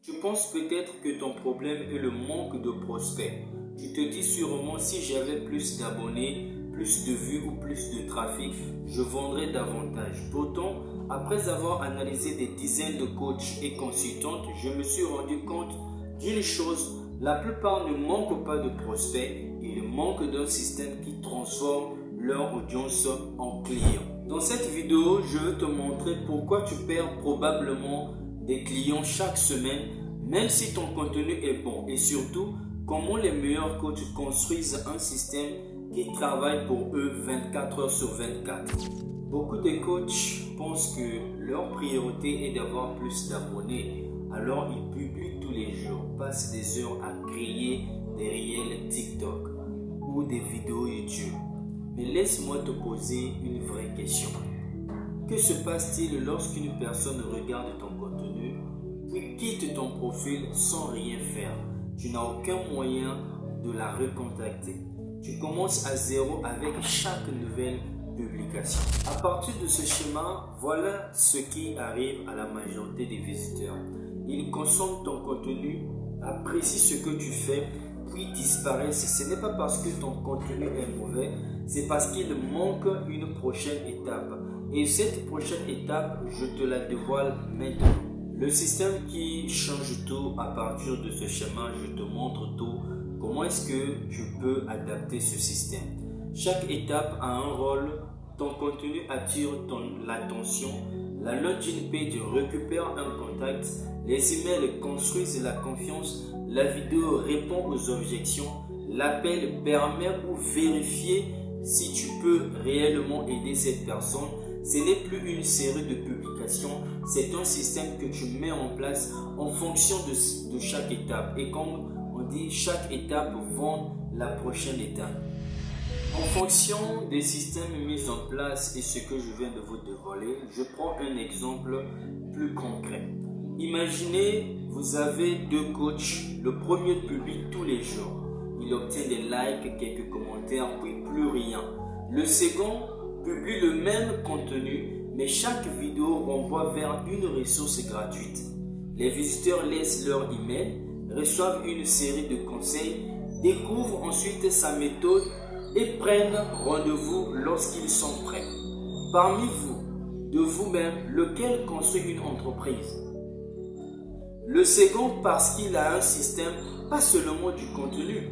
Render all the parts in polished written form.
Tu penses peut-être que ton problème est le manque de prospects. Tu te dis sûrement si j'avais plus d'abonnés, plus de vues ou plus de trafic, je vendrais davantage. Pourtant, après avoir analysé des dizaines de coachs et consultantes, je me suis rendu compte d'une chose, la plupart ne manquent pas de prospects, ils manquent d'un système qui transforme leur audience en clients. Dans cette vidéo, je vais te montrer pourquoi tu perds probablement des clients chaque semaine, même si ton contenu est bon, et surtout, comment les meilleurs coachs construisent un système qui travaille pour eux 24 heures sur 24. Beaucoup de coachs pensent que leur priorité est d'avoir plus d'abonnés, alors ils publient tous les jours, passent des heures à créer des réels TikTok ou des vidéos YouTube. Mais laisse-moi te poser une vraie question. Que se passe-t-il lorsqu'une personne regarde ton contenu, puis quitte ton profil sans rien faire? Tu n'as aucun moyen de la recontacter. Tu commences à zéro avec chaque nouvelle publication. À partir de ce schéma, voilà ce qui arrive à la majorité des visiteurs. Ils consomment ton contenu, apprécient ce que tu fais, puis disparaissent. Ce n'est pas parce que ton contenu est mauvais, c'est parce qu'il manque une prochaine étape. Et cette prochaine étape, je te la dévoile maintenant. Le système qui change tout à partir de ce schéma, je te montre tout. Comment est-ce que tu peux adapter ce système? Chaque étape a un rôle. Ton contenu attire l'attention. La landing page récupère un contact. Les emails construisent la confiance. La vidéo répond aux objections. L'appel permet ou vérifier si tu peux réellement aider cette personne. Ce n'est plus une série de publications, c'est un système que tu mets en place en fonction de chaque étape. Et comme on dit, chaque étape vend la prochaine étape. En fonction des systèmes mis en place et ce que je viens de vous dévoiler, je prends un exemple plus concret. Imaginez, vous avez deux coachs. Le premier publie tous les jours. Il obtient des likes, quelques commentaires, puis plus rien. Le second publie le même contenu, mais chaque vidéo renvoie vers une ressource gratuite. Les visiteurs laissent leur email, reçoivent une série de conseils, découvrent ensuite sa méthode et prennent rendez-vous lorsqu'ils sont prêts. Parmi vous, de vous-même, lequel construit une entreprise? Le second parce qu'il a un système, pas seulement du contenu.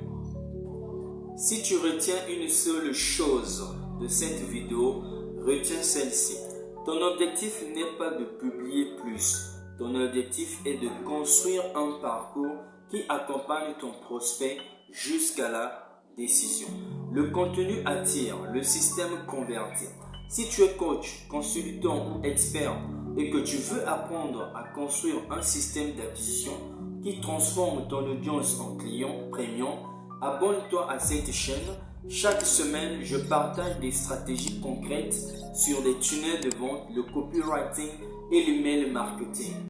Si tu retiens une seule chose de cette vidéo, retiens celle-ci. Ton objectif n'est pas de publier plus. Ton objectif est de construire un parcours qui accompagne ton prospect jusqu'à la décision. Le contenu attire, le système convertit. Si tu es coach, consultant ou expert et que tu veux apprendre à construire un système d'acquisition qui transforme ton audience en client premium, abonne-toi à cette chaîne. Chaque semaine, je partage des stratégies concrètes sur des tunnels de vente, le copywriting et l'email marketing.